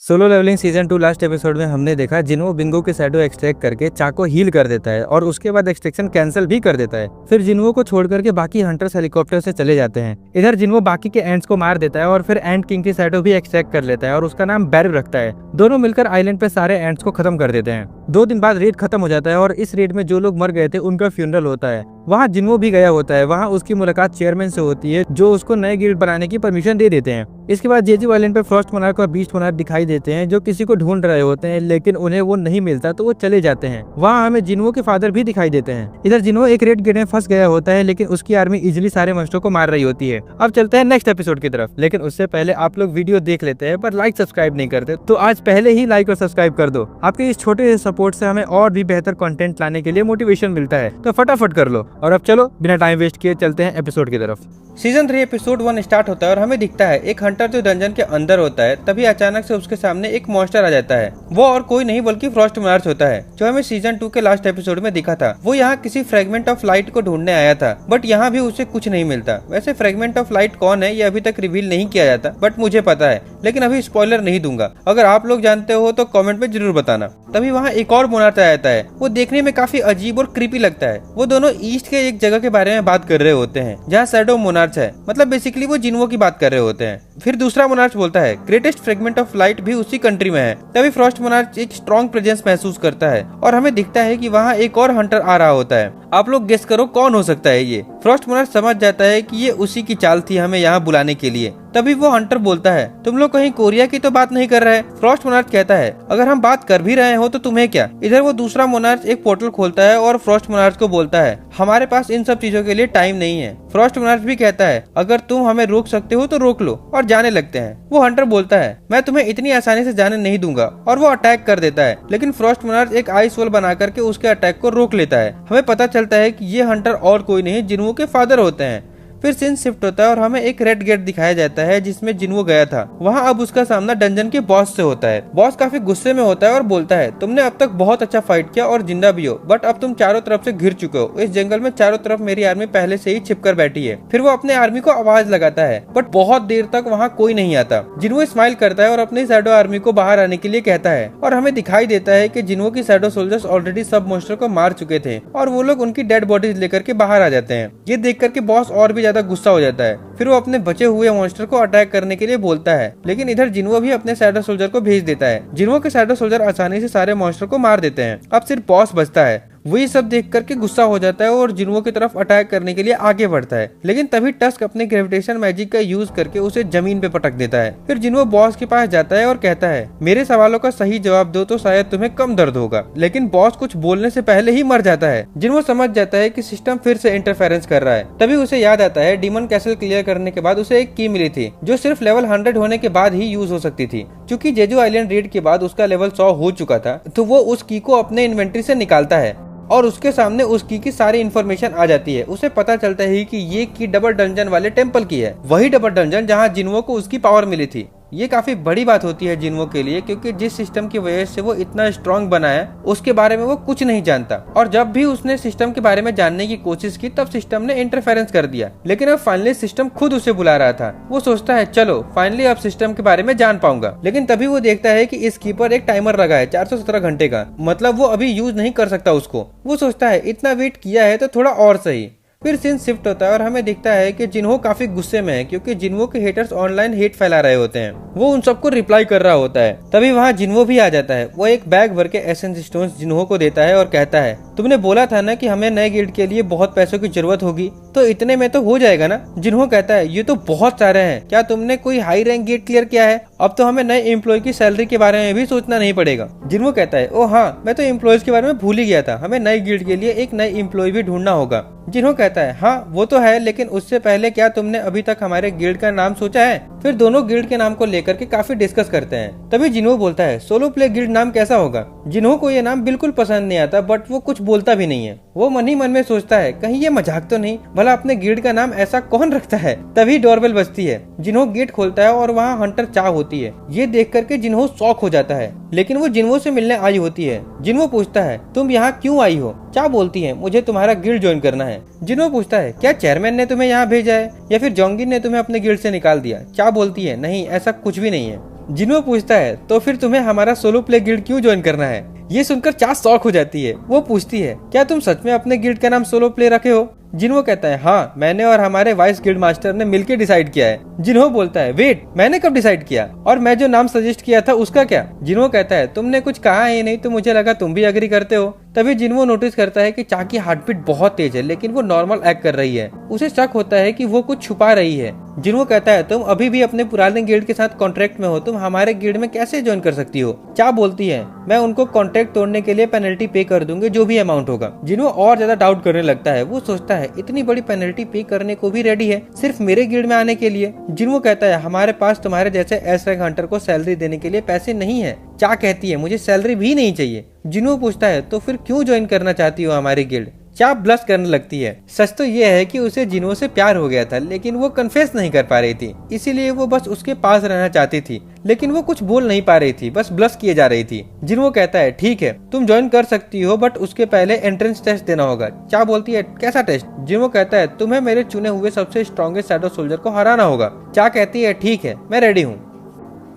Solo leveling season 2 last episode में हमने देखा जिन्हो बिंगो के शैडो एक्सट्रैक्ट करके चाको हील कर देता है और उसके बाद एक्सट्रैक्शन कैंसिल भी कर देता है। फिर जिन्हो को छोड़ करके बाकी हंटर्स हेलीकॉप्टर से चले जाते हैं। इधर जिन्हो बाकी के एंट्स को मार देता है और फिर एंट किंग की शैडो भी एक्सट्रैक्ट कर लेता है और उसका नाम बैरव रखता है। दोनों मिलकर आइलैंड पे सारे एंट्स को खत्म कर देते हैं। 2 दिन बाद रेड खत्म हो जाता है और इस रेड में जो लोग मर गए थे उनका फ्यूनरल होता है। वहाँ जिन्हो भी गया होता है। वहाँ उसकी मुलाकात चेयरमैन से होती है जो उसको नए गिल्ड बनाने की परमिशन दे देते हैं। इसके बाद जेजू आइलैंड पे फ्रॉस्ट मोनार्क और बीस्ट मोनार्क दिखाई देते हैं जो किसी को ढूंढ रहे होते हैं, लेकिन उन्हें वो नहीं मिलता तो वो चले जाते हैं। वहाँ हमें जिन्हो के फादर भी दिखाई देते हैं। इधर जिन्हो एक रेड गेट में फंस गया होता है, लेकिन उसकी आर्मी इजिली सारे मस्टरों को मार रही होती है। अब चलते हैं नेक्स्ट एपिसोड की तरफ, लेकिन उससे पहले आप लोग वीडियो देख लेते हैं पर लाइक सब्सक्राइब नहीं करते तो आज पहले ही लाइक और सब्सक्राइब कर दो। आपके इस छोटे से सपोर्ट से हमें और भी बेहतर कंटेंट लाने के लिए मोटिवेशन मिलता है, तो फटाफट कर लो। और अब चलो बिना टाइम वेस्ट किए चलते हैं एपिसोड की तरफ। सीजन 3 एपिसोड 1 स्टार्ट होता है और हमें दिखता है एक हंटर जो डंजन के अंदर होता है। तभी अचानक से उसके सामने एक मॉन्स्टर आ जाता है। वो और कोई नहीं बल्कि फ्रॉस्ट मोनार्च होता है जो हमें सीजन 2 के लास्ट एपिसोड में दिखा था। वो यहाँ किसी फ्रेगमेंट ऑफ लाइट को ढूंढने आया था, बट यहाँ भी उसे कुछ नहीं मिलता। वैसे फ्रेगमेंट ऑफ लाइट कौन है ये अभी तक रिवील नहीं किया जाता, बट मुझे पता है, लेकिन अभी स्पॉइलर नहीं दूंगा। अगर आप लोग जानते हो तो कमेंट में जरूर बताना। तभी वहाँ एक और मोनार्च आ जाता है। वो देखने में काफी अजीब और क्रीपी लगता है। वो दोनों ईस्ट के एक जगह के बारे में बात कर रहे होते हैं जहाँ शैडो मोनार्च है, मतलब बेसिकली वो जिन्हो की बात कर रहे होते हैं। फिर दूसरा मोनार्च बोलता है ग्रेटेस्ट फ्रेगमेंट ऑफ लाइट भी उसी कंट्री में है। तभी फ्रॉस्ट मोनार्च एक स्ट्रॉन्ग प्रेजेंस महसूस करता है और हमें दिखता है कि वहाँ एक और हंटर आ रहा होता है। आप लोग गेस करो कौन हो सकता है ये। फ्रॉस्ट मोनार्च समझ जाता है कि ये उसी की चाल थी हमें यहाँ बुलाने के लिए। तभी वो हंटर बोलता है तुम लोग कहीं कोरिया की तो बात नहीं कर रहे। फ्रॉस्ट मोनार्च कहता है अगर हम बात कर भी रहे हो तो तुम्हें क्या। इधर वो दूसरा मोनार्च एक पोर्टल खोलता है और फ्रॉस्ट मोनार्च को बोलता है हमारे पास इन सब चीजों के लिए टाइम नहीं है। फ्रॉस्ट मोनार्च भी कहता है अगर तुम हमें रोक सकते हो तो रोक लो, और जाने लगते हैं। वो हंटर बोलता है मैं तुम्हें इतनी आसानी से जाने नहीं दूंगा, और वो अटैक कर देता है। लेकिन फ्रॉस्ट मोनार्च एक आइस वॉल बना करके उसके अटैक को रोक लेता है। हमें पता चलता है कि ये हंटर और कोई नहीं जिन्हो के फादर होते हैं। फिर सीन शिफ्ट होता है और हमें एक रेड गेट दिखाया जाता है जिसमें जिन्हो गया था। वहाँ अब उसका सामना डंजन के बॉस से होता है। बॉस काफी गुस्से में होता है और बोलता है तुमने अब तक बहुत अच्छा फाइट किया और जिंदा भी हो, बट अब तुम चारों तरफ से घिर चुके हो। इस जंगल में चारों तरफ मेरी आर्मी पहले से ही छिपकर बैठी है। फिर वो अपने आर्मी को आवाज लगाता है, बट बहुत देर तक वहाँ कोई नहीं आता। जिन्हो स्माइल करता है और अपनी शैडो आर्मी को बाहर आने के लिए कहता है, और हमें दिखाई देता है कि जिन्हो की शैडो सोल्जर्स ऑलरेडी सब मॉन्स्टर को मार चुके थे और वो लोग उनकी डेड बॉडीज लेकर के बाहर आ जाते हैं। ये देख करके बॉस और भी ज्यादा गुस्सा हो जाता है। फिर वो अपने बचे हुए मॉन्स्टर को अटैक करने के लिए बोलता है, लेकिन इधर जिन्हो भी अपने शैडो सोल्जर को भेज देता है। जिन्हो के शैडो सोल्जर आसानी से सारे मॉन्स्टर को मार देते हैं। अब सिर्फ बॉस बचता है। वो ये सब देख करके गुस्सा हो जाता है और जिन्हो की तरफ अटैक करने के लिए आगे बढ़ता है, लेकिन तभी टस्क अपने ग्रेविटेशन मैजिक का यूज करके उसे जमीन पे पटक देता है। फिर जिन्हो बॉस के पास जाता है और कहता है मेरे सवालों का सही जवाब दो तो शायद तुम्हें कम दर्द होगा। लेकिन बॉस कुछ बोलने से पहले ही मर जाता है। जिन्हो समझ जाता है कि सिस्टम फिर से इंटरफेरेंस कर रहा है। तभी उसे याद आता है डीमन कैसल क्लियर करने के बाद उसे एक की मिली थी जो सिर्फ लेवल 100 होने के बाद ही यूज हो सकती थी। चूंकि जेजू आइलैंड रेड के बाद उसका लेवल 100 हो चुका था, तो वो उस की को अपने इन्वेंट्री से निकालता है और उसके सामने उस की सारी इन्फॉर्मेशन आ जाती है। उसे पता चलता है कि ये की डबल डंजन वाले टेम्पल की है, वही डबल डंजन जहाँ जिन्हो को उसकी पावर मिली थी। ये काफी बड़ी बात होती है जिन्हो के लिए, क्योंकि जिस सिस्टम की वजह से वो इतना स्ट्रांग बना है उसके बारे में वो कुछ नहीं जानता। और जब भी उसने सिस्टम के बारे में जानने की कोशिश की तब सिस्टम ने इंटरफेरेंस कर दिया। लेकिन अब फाइनली सिस्टम खुद उसे बुला रहा था। वो सोचता है चलो फाइनली अब सिस्टम के बारे में जान पाऊंगा। लेकिन तभी वो देखता है कि इस की पर एक टाइमर लगा है 417 घंटे का, मतलब वो अभी यूज नहीं कर सकता उसको। वो सोचता है इतना वेट किया है तो थोड़ा और सही। फिर सीन शिफ्ट होता है और हमें दिखता है कि जिन्हो काफी गुस्से में है, क्योंकि जिन्हो के हेटर्स ऑनलाइन हेट फैला रहे होते हैं। वो उन सबको रिप्लाई कर रहा होता है। तभी वहाँ जिन्हो भी आ जाता है। वो एक बैग भर के एसेंस स्टोन्स जिन्हो को देता है और कहता है तुमने बोला था ना कि हमें नए गिल्ड के लिए बहुत पैसों की जरूरत होगी, तो इतने में तो हो जाएगा ना। जिन्हो कहता है ये तो बहुत सारे हैं, क्या तुमने कोई हाई रैंक गिल्ड क्लियर किया है? अब तो हमें नए एम्प्लॉय की सैलरी के बारे में भी सोचना नहीं पड़ेगा। जिन्हो कहता है ओ हाँ, मैं तो एम्प्लॉयज के बारे में भूल ही गया था, हमें नई गिल्ड के लिए एक नई एम्प्लॉय भी ढूंढना होगा। जिन्हो कहता है हाँ वो तो है, लेकिन उससे पहले क्या तुमने अभी तक हमारे गिल्ड का नाम सोचा है? फिर दोनों गिल्ड के नाम को लेकर के काफी डिस्कस करते हैं। तभी जिन्हो बोलता है सोलो प्ले गिल्ड नाम कैसा होगा? जिन्हो को ये नाम बिल्कुल पसंद नहीं आता, बट वो कुछ बोलता भी नहीं है। वो मन ही मन में सोचता है कहीं ये मजाक तो नहीं, भला अपने गिल्ड का नाम ऐसा कौन रखता है। तभी डोरबेल बजती है। जिन्हो गेट खोलता है और वहाँ हंटर चा होती है। ये देख करके जिन्हो शॉक हो जाता है, लेकिन वो जिन्हो से मिलने आई होती है। जिन्हो पूछता है तुम यहाँ क्यों आई हो? चा बोलती है मुझे तुम्हारा गिल्ड ज्वाइन करना है। जिन्हो पूछता है क्या चेयरमैन ने तुम्हें यहाँ भेजा है या फिर जोंगिन ने तुम्हें अपने गिल्ड से निकाल दिया? चा बोलती है नहीं, ऐसा कुछ भी नहीं है। जिन्हो पूछता है तो फिर तुम्हें हमारा सोलो प्ले गिल्ड क्यों ज्वाइन करना है। ये सुनकर चा शॉक हो जाती है। वो पूछती है क्या तुम सच में अपने गिल्ड का नाम सोलो प्ले रखे हो। जिन्हो कहता है हाँ, मैंने और हमारे वाइस गिल्ड मास्टर ने मिलकर डिसाइड किया है। जिन्हो बोलता है वेट, मैंने कब डिसाइड किया, और मैं जो नाम सजेस्ट किया था उसका क्या। जिन्हो कहता है तुमने कुछ कहा ही नहीं तो मुझे लगा तुम भी एग्री करते हो। तभी जिन्हो नोटिस करता है कि चा की हार्टबीट बहुत तेज है लेकिन वो नॉर्मल एक्ट कर रही है। उसे शक होता है कि वो कुछ छुपा रही है। जिन्हो कहता है तुम अभी भी अपने पुराने गिल्ड के साथ कॉन्ट्रैक्ट में हो, तुम हमारे गिल्ड में कैसे ज्वाइन कर सकती हो। चा बोलती है मैं उनको कॉन्ट्रैक्ट तोड़ने के लिए पेनल्टी पे कर दूंगी, जो भी अमाउंट होगा। जिन्हो और ज्यादा डाउट करने लगता है। वो सोचता है इतनी बड़ी पेनल्टी पे करने को भी रेडी है सिर्फ मेरे गिल्ड में आने के लिए। जिन्हो कहता है हमारे पास तुम्हारे जैसे एस रैंक हंटर को सैलरी देने के लिए पैसे नहीं है। चा कहती है मुझे सैलरी भी नहीं चाहिए। जिन्हो पूछता है तो फिर क्यों ज्वाइन करना चाहती हो हमारी गिल्ड। चा ब्लश करने लगती है। सच तो ये है कि उसे जिन्हो से प्यार हो गया था लेकिन वो कन्फेस नहीं कर पा रही थी, इसीलिए वो बस उसके पास रहना चाहती थी, लेकिन वो कुछ बोल नहीं पा रही थी, बस ब्लश किए जा रही थी। जिन्हो कहता है ठीक है तुम ज्वाइन कर सकती हो बट उसके पहले एंट्रेंस टेस्ट देना होगा। चा बोलती है कैसा टेस्ट। जिन्हो कहता है तुम्हें मेरे चुने हुए सबसे स्ट्रॉन्गेस्ट शैडो सोल्जर को हराना होगा। चा कहती है ठीक है मैं रेडी हूँ।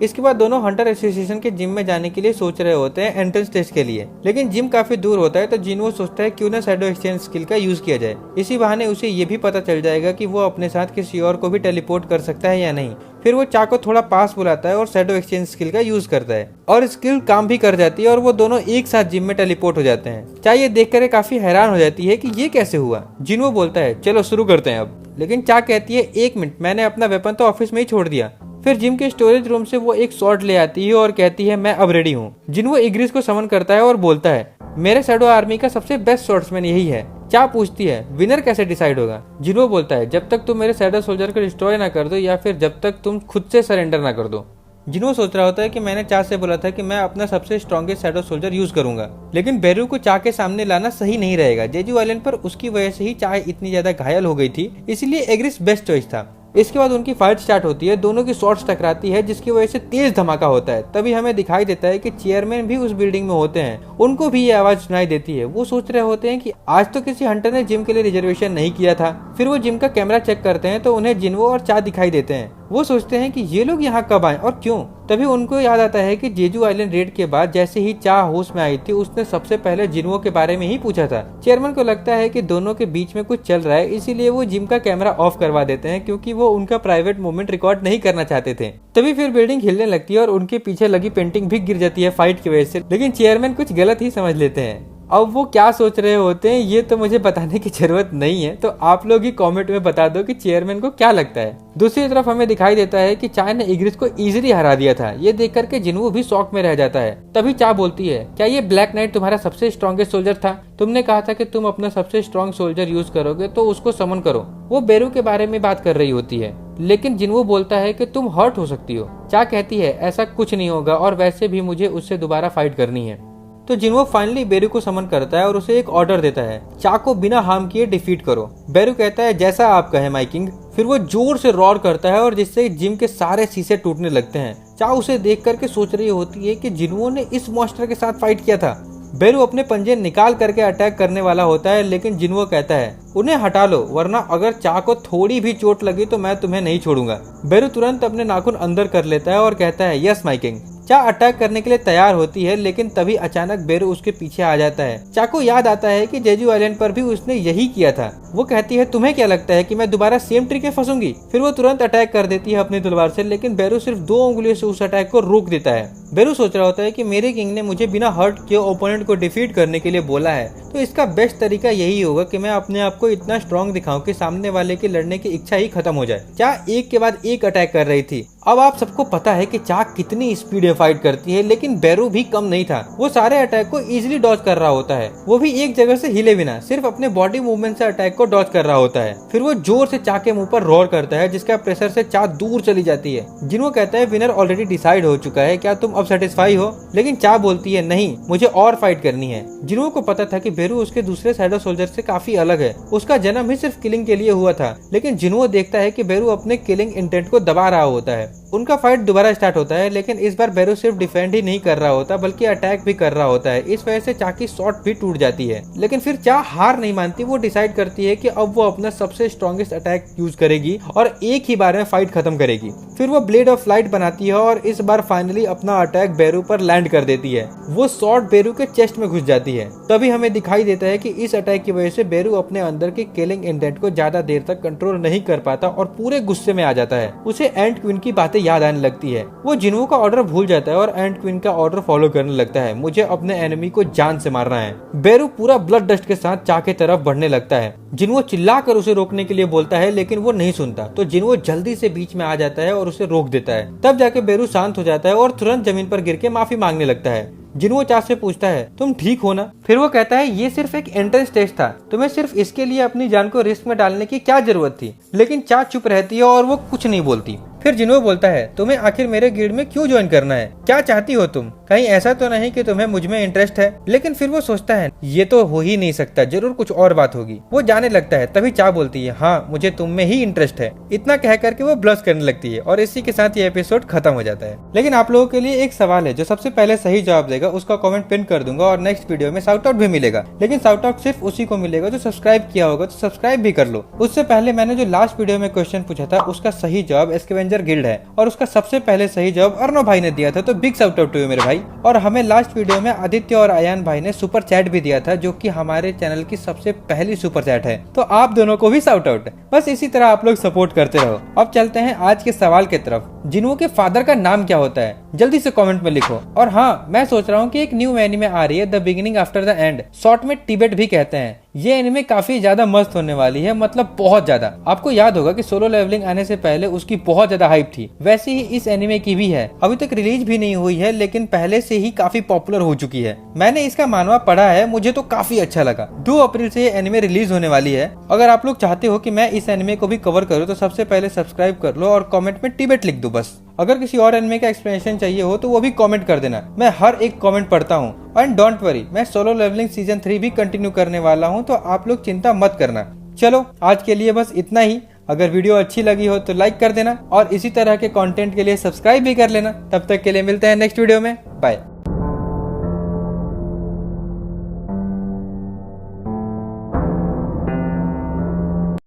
इसके बाद दोनों हंटर एसोसिएशन के जिम में जाने के लिए सोच रहे होते हैं एंट्रेंस टेस्ट के लिए, लेकिन जिम काफी दूर होता है तो जिन्हो सोचता है क्यों ना शैडो एक्सचेंज स्किल का यूज किया जाए। इसी बहाने उसे ये भी पता चल जाएगा कि वो अपने साथ किसी और को भी टेलीपोर्ट कर सकता है या नहीं। फिर वो चा को थोड़ा पास बुलाता है और शैडो एक्सचेंज स्किल का यूज करता है और स्किल काम भी कर जाती है और वो दोनों एक साथ जिम में टेलीपोर्ट हो जाते हैं। चा ये देखकर काफी हैरान हो जाती है कि ये कैसे हुआ। जिन्हो बोलता है चलो शुरू करते हैं अब, लेकिन चा कहती है एक मिनट, मैंने अपना वेपन तो ऑफिस में ही छोड़ दिया। फिर जिम के स्टोरेज रूम से वो एक शॉट ले आती है और कहती है मैं अब रेडी हूँ। जिन्हो इग्रिस को समन करता है और बोलता है मेरे शैडो आर्मी का सबसे बेस्ट शॉट्समैन यही है। चा पूछती है विनर कैसे डिसाइड होगा। जिन्हो बोलता है जब तक तुम मेरे शैडो सोल्जर को डिस्ट्रॉय ना कर दो या फिर जब तक तुम खुद से सरेंडर ना कर दो। जिन्हो सोच रहा होता है कि मैंने चा से बोला था कि मैं अपना सबसे स्ट्रॉन्गेस्ट शैडो सोल्जर यूज करूंगा, लेकिन बेरू को चा के सामने लाना सही नहीं रहेगा। जेजू आइलैंड पर उसकी वजह से ही चा इतनी ज्यादा घायल हो गई थी, इसलिए एग्रिस बेस्ट चॉइस था। इसके बाद उनकी फाइट स्टार्ट होती है, दोनों की शॉट्स टकराती है जिसकी वजह से तेज धमाका होता है। तभी हमें दिखाई देता है कि चेयरमैन भी उस बिल्डिंग में होते हैं, उनको भी ये आवाज सुनाई देती है। वो सोच रहे होते हैं कि आज तो किसी हंटर ने जिम के लिए रिजर्वेशन नहीं किया था। फिर वो जिम का कैमरा चेक करते हैं तो उन्हें जिन्हो और चा दिखाई देते हैं। वो सोचते हैं कि ये लोग यहाँ कब आए और क्यों। तभी उनको याद आता है कि जेजू आइलैंड रेड के बाद जैसे ही चा होश में आई थी उसने सबसे पहले जिन्हो के बारे में ही पूछा था। चेयरमैन को लगता है कि दोनों के बीच में कुछ चल रहा है, इसीलिए वो जिम का कैमरा ऑफ करवा देते हैं क्योंकि वो उनका प्राइवेट मोमेंट रिकॉर्ड नहीं करना चाहते थे। तभी फिर बिल्डिंग हिलने लगती है और उनके पीछे लगी पेंटिंग भी गिर जाती है फाइट की वजह से, लेकिन चेयरमैन कुछ गलत ही समझ लेते हैं। अब वो क्या सोच रहे होते हैं ये तो मुझे बताने की जरूरत नहीं है, तो आप लोग ही कमेंट में बता दो कि चेयरमैन को क्या लगता है। दूसरी तरफ हमें दिखाई देता है कि चा ने इग्रिस को इजीली हरा दिया था। ये देख करके जिन्हो भी शॉक में रह जाता है। तभी चा बोलती है क्या ये ब्लैक नाइट तुम्हारा सबसे स्ट्रॉन्गेस्ट सोल्जर था? तुमने कहा था कि तुम अपना सबसे स्ट्रॉन्ग सोल्जर यूज करोगे तो उसको समन करो। वो बेरू के बारे में बात कर रही होती है, लेकिन जिन्हो बोलता है कि तुम हर्ट हो सकती हो। चा कहती है ऐसा कुछ नहीं होगा और वैसे भी मुझे उससे दोबारा फाइट करनी है। तो जिन्हो फाइनली बेरू को समन करता है और उसे एक ऑर्डर देता है, चा को बिना हार्म किए डिफीट करो। बेरू कहता है जैसा आप कहे माय किंग। फिर वो जोर से रॉर करता है और जिससे जिम के सारे शीशे टूटने लगते हैं। चा उसे देख करके सोच रही होती है कि जिन्हो ने इस मॉन्स्टर के साथ फाइट किया था। बेरू अपने पंजे निकाल करके अटैक करने वाला होता है, लेकिन जिन्हो कहता है उन्हें हटा लो वरना अगर चा को थोड़ी भी चोट लगी तो मैं तुम्हें नहीं छोड़ूंगा। बेरू तुरंत अपने नाखून अंदर कर लेता है और कहता है यस माय किंग। चा अटैक करने के लिए तैयार होती है, लेकिन तभी अचानक बेरू उसके पीछे आ जाता है। चा को याद आता है कि जेजू आइलैंड पर भी उसने यही किया था। वो कहती है तुम्हें क्या लगता है कि मैं दोबारा सेम ट्रिक में फंसूंगी? फिर वो तुरंत अटैक कर देती है अपनी तलवार से, लेकिन बेरू सिर्फ 2 उंगलियों से उस अटैक को रोक देता है। बेरू सोच रहा होता है कि मेरे किंग ने मुझे बिना हर्ट किए ओपोनेंट को डिफीट करने के लिए बोला है, तो इसका बेस्ट तरीका यही होगा कि मैं अपने आप को इतना स्ट्रॉन्ग दिखाऊं कि सामने वाले की लड़ने की इच्छा ही खत्म हो जाए। चा एक के बाद एक अटैक कर रही थी। अब आप सबको पता है कि चा कितनी स्पीड में फाइट करती है, लेकिन बेरू भी कम नहीं था। वो सारे अटैक को इजीली डॉज कर रहा होता है, वो भी एक जगह से हिले बिना, सिर्फ अपने बॉडी मूवमेंट से अटैक को डॉज कर रहा होता है। फिर वो जोर से चा के मुंह पर रोर करता है, जिसका प्रेशर से चा दूर चली जाती है। जिन्हो कहता है विनर ऑलरेडी डिसाइड हो चुका है, क्या तुम अब सेटिस्फाई हो? लेकिन चा बोलती है नहीं, मुझे और फाइट करनी है। जिन्हो को पता था कि बेरू उसके दूसरे शैडो सोल्जर से काफी अलग है, उसका जन्म ही सिर्फ किलिंग के लिए हुआ था, लेकिन जिन्हो देखता है कि बेरू अपने किलिंग इंटेंट को दबा रहा होता है। उनका फाइट दोबारा स्टार्ट होता है, लेकिन इस बार बेरू सिर्फ डिफेंड ही नहीं कर रहा होता बल्कि अटैक भी कर रहा होता है। इस वजह से चा की शॉट भी टूट जाती है, लेकिन फिर चा हार नहीं मानती। वो डिसाइड करती है कि अब वो अपना सबसे स्ट्रॉन्गेस्ट अटैक यूज करेगी और एक ही बार में फाइट खत्म करेगी। फिर वो ब्लेड ऑफ लाइट बनाती है और इस बार फाइनली अपना अटैक बेरू पर लैंड कर देती है। वो शॉट बेरू के चेस्ट में घुस जाती है। तभी हमें दिखाई देता है कि इस अटैक की वजह से बेरू अपने अंदर के किलिंग इंटेंट को ज्यादा देर तक कंट्रोल नहीं कर पाता और पूरे गुस्से में आ जाता है। उसे एंट क्वीन की बातें याद आने लगती है। वो जिन्हो का ऑर्डर भूल जाता है और एंट क्वीन का ऑर्डर फॉलो करने लगता है। मुझे अपने एनिमी को जान से मारना है। बेरू पूरा ब्लड डस्ट के साथ चा की तरफ बढ़ने लगता है। जिन्हो चिल्लाकर उसे रोकने के लिए बोलता है, लेकिन वो नहीं सुनता। तो जिन्हो जल्दी से बीच में आ जाता है और उसे रोक देता है। तब जाके बेरू शांत हो जाता है और तुरंत जमीन पर गिर के माफी मांगने लगता है। जिन्हो चा से पूछता है, तुम ठीक हो ना? फिर वो कहता है, ये सिर्फ एक एंट्रेंस टेस्ट था, तुम्हें सिर्फ इसके लिए अपनी जान को रिस्क में डालने की क्या जरूरत थी? लेकिन चा चुप रहती है और वो कुछ नहीं बोलती। फिर जिन्हो बोलता है, तुम्हें आखिर मेरे गिल्ड में क्यों ज्वाइन करना है? क्या चाहती हो तुम? कहीं ऐसा तो नहीं कि तुम्हें मुझ में इंटरेस्ट है? लेकिन फिर वो सोचता है, ये तो हो ही नहीं सकता, जरूर कुछ और बात होगी। वो जाने लगता है। तभी चा बोलती है, हाँ मुझे तुम में ही इंटरेस्ट है। इतना कह करके वो ब्लश करने लगती है और इसी के साथ ये एपिसोड खत्म हो जाता है। लेकिन आप लोगों के लिए एक सवाल है, जो सबसे पहले सही जवाब देगा उसका कमेंट पिन कर दूंगा और नेक्स्ट वीडियो में शाउट आउट भी मिलेगा। लेकिन शाउट आउट सिर्फ उसी को मिलेगा जो सब्सक्राइब किया होगा, तो सब्सक्राइब भी कर लो। उससे पहले मैंने जो लास्ट वीडियो में क्वेश्चन पूछा था उसका सही जवाब स्कैवेंजर गिल्ड है और उसका सबसे पहले सही जवाब अर्नो भाई ने दिया था। तो big shout out to you मेरे भाई। और हमें लास्ट वीडियो में आदित्य और अयान भाई ने सुपर चैट भी दिया था, जो कि हमारे चैनल की सबसे पहली सुपर चैट है। तो आप दोनों को भी शाउट आउट। बस इसी तरह आप लोग सपोर्ट करते रहो। अब चलते हैं आज के सवाल की तरफ। जिन्हो के फादर का नाम क्या होता है? जल्दी से कमेंट में लिखो। और हाँ, मैं सोच रहा हूँ कि एक न्यू एनिमे आ रही है, the beginning after the end, short में टिबेट भी कहते हैं। ये एनिमे काफी ज्यादा मस्त होने वाली है, मतलब बहुत ज्यादा। आपको याद होगा कि सोलो लेवलिंग आने से पहले उसकी बहुत ज्यादा हाइप थी, वैसे ही इस एनिमे की भी है। अभी तक रिलीज भी नहीं हुई है, लेकिन पहले से ही काफी पॉपुलर हो चुकी है। मैंने इसका मानवा पढ़ा है, मुझे तो काफी अच्छा लगा। 2 अप्रैल से ये एनिमे रिलीज होने वाली है। अगर आप लोग चाहते हो कि मैं इस एनिमे को भी कवर करूँ तो सबसे पहले सब्सक्राइब कर लो और कमेंट में टिबेट लिख दो बस। अगर किसी और एनिमे का एक्सप्लेनेशन चाहिए हो तो वो भी कमेंट कर देना, मैं हर एक कमेंट पढ़ता हूँ। एंड डोंट वरी, मैं सोलो लेवलिंग सीजन 3 भी कंटिन्यू करने वाला हूँ, तो आप लोग चिंता मत करना। चलो आज के लिए बस इतना ही। अगर वीडियो अच्छी लगी हो तो लाइक कर देना और इसी तरह के कंटेंट के लिए सब्सक्राइब भी कर लेना। तब तक के लिए मिलते हैं नेक्स्ट वीडियो में। बाय।